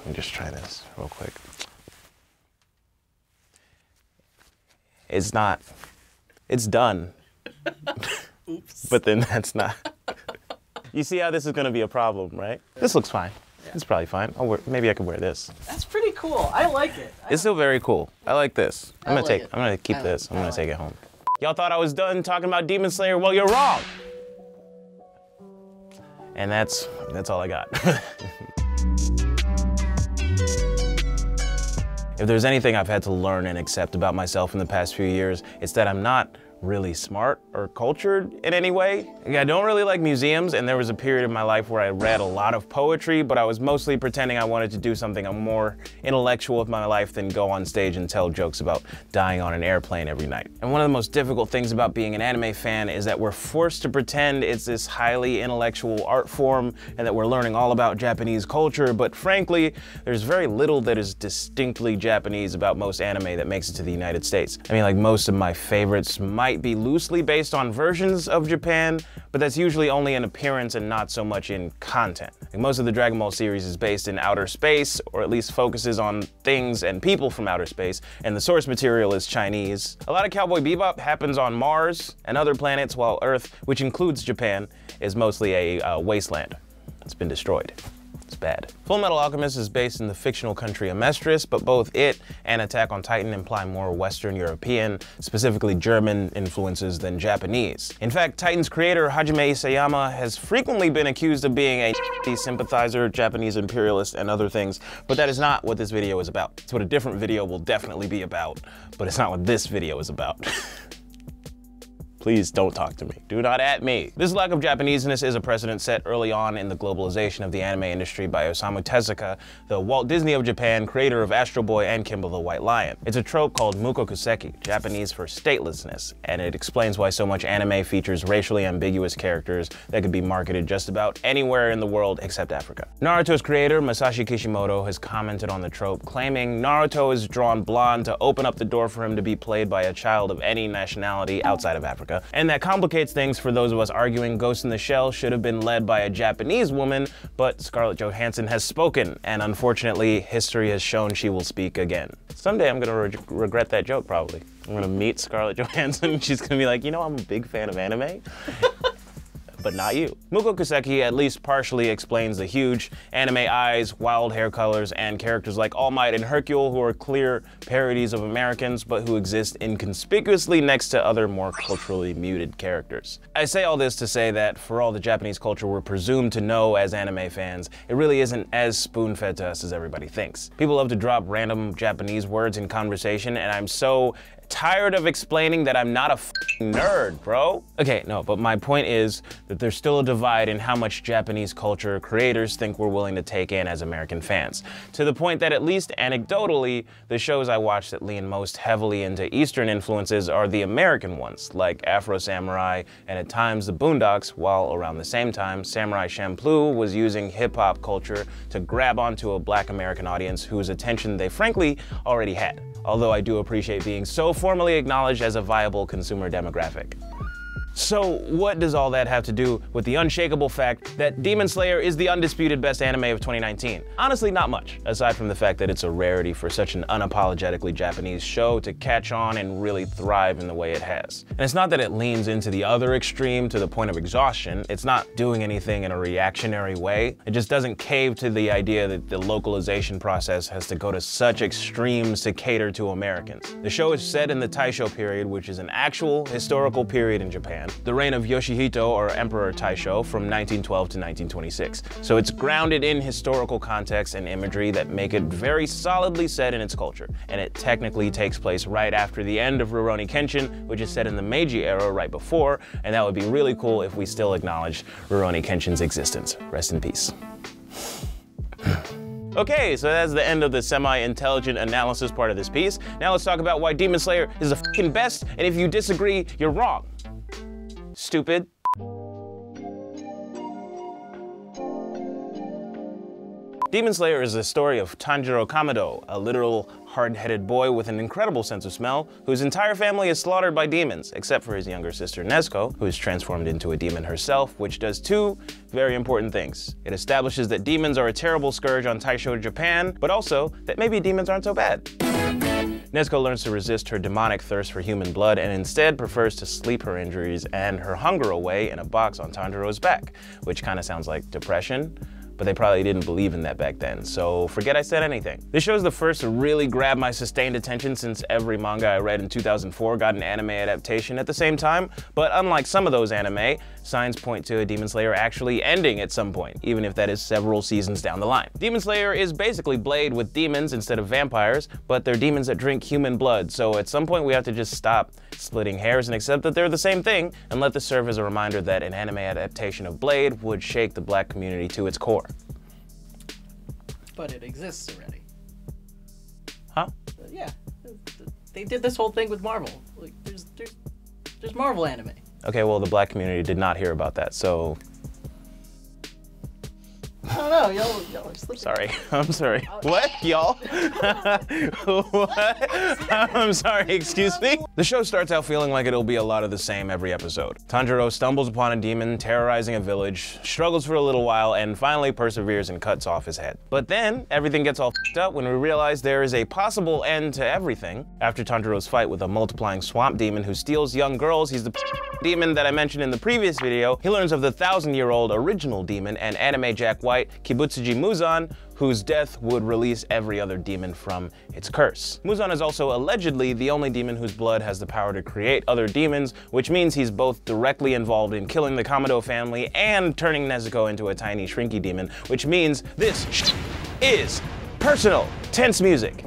me just try this real quick. It's not, it's done. Oops. But then that's not. You see how this is gonna be a problem, right? This looks fine. Yeah. It's probably fine. Maybe I could wear this. That's pretty cool. I like it. It's still very cool. I like this. I'm gonna keep this. I'm gonna take it home. Y'all thought I was done talking about Demon Slayer? Well, you're wrong. And that's all I got. If there's anything I've had to learn and accept about myself in the past few years, it's that I'm not really smart or cultured in any way. I don't really like museums, and there was a period of my life where I read a lot of poetry, but I was mostly pretending I wanted to do something more intellectual with my life than go on stage and tell jokes about dying on an airplane every night. And one of the most difficult things about being an anime fan is that we're forced to pretend it's this highly intellectual art form and that we're learning all about Japanese culture, but frankly, there's very little that is distinctly Japanese about most anime that makes it to the United States. I mean, like, most of my favorites might be loosely based on versions of Japan, but that's usually only in appearance and not so much in content. Like, most of the Dragon Ball series is based in outer space, or at least focuses on things and people from outer space, and the source material is Chinese. A lot of Cowboy Bebop happens on Mars and other planets, while Earth, which includes Japan, is mostly a wasteland. It's been destroyed. It's bad. Fullmetal Alchemist is based in the fictional country Amestris, but both it and Attack on Titan imply more Western European, specifically German influences than Japanese. In fact, Titan's creator Hajime Isayama has frequently been accused of being a sympathizer, Japanese imperialist, and other things, but that is not what this video is about. It's what a different video will definitely be about, but it's not what this video is about. Please don't talk to me. Do not at me. This lack of Japaneseness is a precedent set early on in the globalization of the anime industry by Osamu Tezuka, the Walt Disney of Japan, creator of Astro Boy and Kimba the White Lion. It's a trope called mukokuseki, Japanese for statelessness, and it explains why so much anime features racially ambiguous characters that could be marketed just about anywhere in the world except Africa. Naruto's creator, Masashi Kishimoto, has commented on the trope, claiming Naruto is drawn blonde to open up the door for him to be played by a child of any nationality outside of Africa. And that complicates things for those of us arguing Ghost in the Shell should have been led by a Japanese woman, but Scarlett Johansson has spoken, and unfortunately, history has shown she will speak again. Someday I'm gonna regret that joke, probably. I'm gonna meet Scarlett Johansson, she's gonna be like, you know, I'm a big fan of anime. But not you. Mukokuseki at least partially explains the huge anime eyes, wild hair colors, and characters like All Might and Hercule, who are clear parodies of Americans, but who exist inconspicuously next to other more culturally muted characters. I say all this to say that for all the Japanese culture we're presumed to know as anime fans, it really isn't as spoon-fed to us as everybody thinks. People love to drop random Japanese words in conversation, and I'm so tired of explaining that I'm not a f***ing nerd, bro. Okay, no, but my point is that there's still a divide in how much Japanese culture creators think we're willing to take in as American fans. To the point that, at least anecdotally, the shows I watch that lean most heavily into Eastern influences are the American ones, like Afro Samurai and at times the Boondocks, while around the same time, Samurai Champloo was using hip-hop culture to grab onto a Black American audience whose attention they frankly already had. Although I do appreciate being so formally acknowledged as a viable consumer demographic. So what does all that have to do with the unshakable fact that Demon Slayer is the undisputed best anime of 2019? Honestly, not much, aside from the fact that it's a rarity for such an unapologetically Japanese show to catch on and really thrive in the way it has. And it's not that it leans into the other extreme to the point of exhaustion. It's not doing anything in a reactionary way. It just doesn't cave to the idea that the localization process has to go to such extremes to cater to Americans. The show is set in the Taisho period, which is an actual historical period in Japan. The reign of Yoshihito, or Emperor Taisho, from 1912 to 1926. So it's grounded in historical context and imagery that make it very solidly set in its culture. And it technically takes place right after the end of Rurouni Kenshin, which is set in the Meiji era right before, and that would be really cool if we still acknowledged Rurouni Kenshin's existence. Rest in peace. Okay, so that's the end of the semi-intelligent analysis part of this piece. Now let's talk about why Demon Slayer is the f***ing best, and if you disagree, you're wrong. Stupid. Demon Slayer is the story of Tanjiro Kamado, a literal hard-headed boy with an incredible sense of smell, whose entire family is slaughtered by demons, except for his younger sister Nezuko, who is transformed into a demon herself, which does two very important things. It establishes that demons are a terrible scourge on Taisho Japan, but also that maybe demons aren't so bad. Nezuko learns to resist her demonic thirst for human blood and instead prefers to sleep her injuries and her hunger away in a box on Tanjiro's back, which kind of sounds like depression. But they probably didn't believe in that back then, so forget I said anything. This show is the first to really grab my sustained attention since every manga I read in 2004 got an anime adaptation at the same time, but unlike some of those anime, signs point to a Demon Slayer actually ending at some point, even if that is several seasons down the line. Demon Slayer is basically Blade with demons instead of vampires, but they're demons that drink human blood, so at some point we have to just stop splitting hairs and accept that they're the same thing, and let this serve as a reminder that an anime adaptation of Blade would shake the black community to its core. But it exists already. Huh? Yeah, they did this whole thing with Marvel. Like, there's Marvel anime. Okay, well, the black community did not hear about that, so... I don't know, y'all are slipping. Sorry, I'm sorry. What, y'all? What? I'm sorry, excuse me? The show starts out feeling like it'll be a lot of the same every episode. Tanjiro stumbles upon a demon terrorizing a village, struggles for a little while, and finally perseveres and cuts off his head. But then, everything gets all f***ed up when we realize there is a possible end to everything. After Tanjiro's fight with a multiplying swamp demon who steals young girls, he's the demon that I mentioned in the previous video. He learns of the 1,000-year-old original demon and anime Jack White, Kibutsuji Muzan, whose death would release every other demon from its curse. Muzan is also allegedly the only demon whose blood has the power to create other demons, which means he's both directly involved in killing the Kamado family and turning Nezuko into a tiny shrinky demon, which means this is personal. Tense music.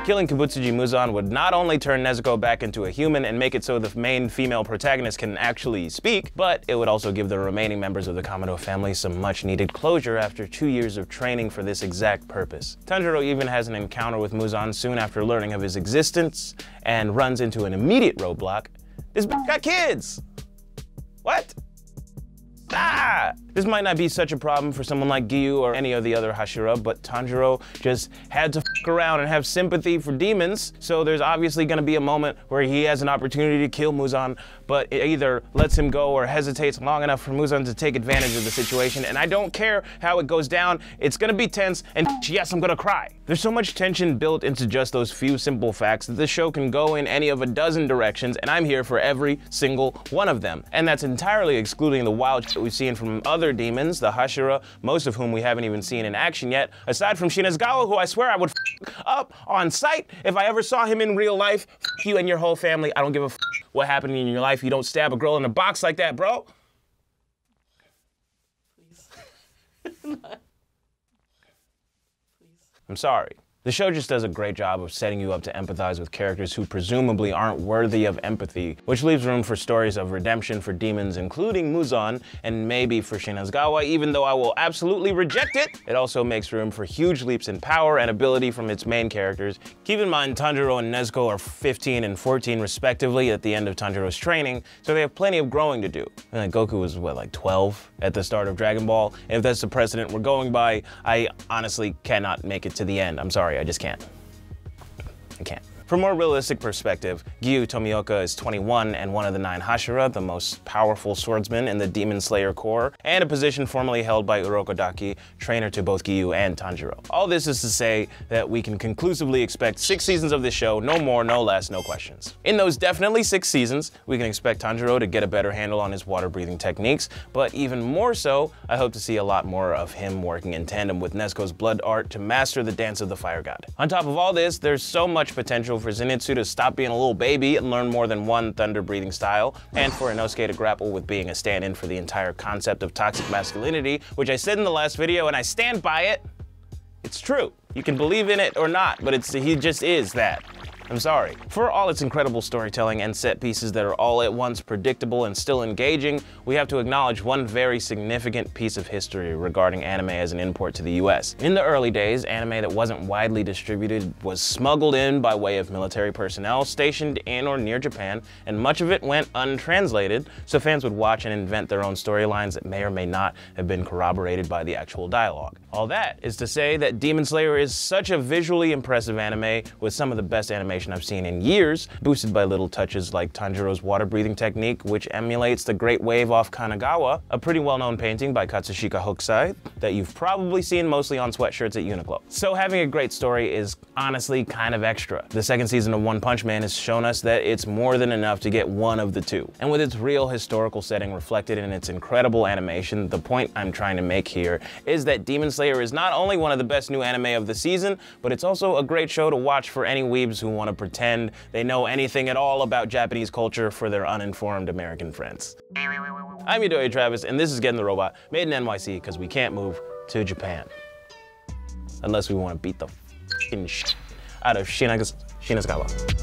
Killing Kibutsuji Muzan would not only turn Nezuko back into a human and make it so the main female protagonist can actually speak, but it would also give the remaining members of the Kamado family some much-needed closure after 2 years of training for this exact purpose. Tanjiro even has an encounter with Muzan soon after learning of his existence and runs into an immediate roadblock. This bitch got kids! What? Ah! This might not be such a problem for someone like Giyu or any of the other Hashira, but Tanjiro just had to f*** around and have sympathy for demons, so there's obviously gonna be a moment where he has an opportunity to kill Muzan, but it either lets him go or hesitates long enough for Muzan to take advantage of the situation, and I don't care how it goes down, it's gonna be tense, and yes, I'm gonna cry. There's so much tension built into just those few simple facts that this show can go in any of a dozen directions, and I'm here for every single one of them. And that's entirely excluding the wild shit we've seen from other demons, the Hashira, most of whom we haven't even seen in action yet, aside from Shinagawa, who I swear I would f up on sight if I ever saw him in real life. F you and your whole family. I don't give a f what happened in your life. You don't stab a girl in a box like that, bro. Please. I'm sorry. The show just does a great job of setting you up to empathize with characters who presumably aren't worthy of empathy, which leaves room for stories of redemption for demons, including Muzan, and maybe for Shinagawa, even though I will absolutely reject it. It also makes room for huge leaps in power and ability from its main characters. Keep in mind, Tanjiro and Nezuko are 15 and 14 respectively at the end of Tanjiro's training, so they have plenty of growing to do. And Goku was, what, like 12 at the start of Dragon Ball? And if that's the precedent we're going by, I honestly cannot make it to the end. I'm sorry. I just can't. I can't. From a more realistic perspective, Giyu Tomioka is 21 and one of the 9 Hashira, the most powerful swordsman in the Demon Slayer Corps, and a position formerly held by Urokodaki, trainer to both Giyu and Tanjiro. All this is to say that we can conclusively expect 6 seasons of this show, no more, no less, no questions. In those definitely 6 seasons, we can expect Tanjiro to get a better handle on his water-breathing techniques, but even more so, I hope to see a lot more of him working in tandem with Nezuko's blood art to master the dance of the fire god. On top of all this, there's so much potential for Zenitsu to stop being a little baby and learn more than one thunder-breathing style, and for Inosuke to grapple with being a stand-in for the entire concept of toxic masculinity, which I said in the last video and I stand by it. It's true. You can believe in it or not, but he just is that. I'm sorry. For all its incredible storytelling and set pieces that are all at once predictable and still engaging, we have to acknowledge one very significant piece of history regarding anime as an import to the US. In the early days, anime that wasn't widely distributed was smuggled in by way of military personnel stationed in or near Japan, and much of it went untranslated, so fans would watch and invent their own storylines that may or may not have been corroborated by the actual dialogue. All that is to say that Demon Slayer is such a visually impressive anime with some of the best animation I've seen in years, boosted by little touches like Tanjiro's water-breathing technique, which emulates the Great Wave off Kanagawa, a pretty well-known painting by Katsushika Hokusai that you've probably seen mostly on sweatshirts at Uniqlo. So having a great story is honestly kind of extra. The second season of One Punch Man has shown us that it's more than enough to get one of the two. And with its real historical setting reflected in its incredible animation, the point I'm trying to make here is that Demon Slayer is not only one of the best new anime of the season, but it's also a great show to watch for any weebs who want to pretend they know anything at all about Japanese culture for their uninformed American friends. I'm Yodoya Travis, and this is Getting the Robot, made in NYC because we can't move to Japan. Unless we want to beat the f***ing shit out of Shinagawa.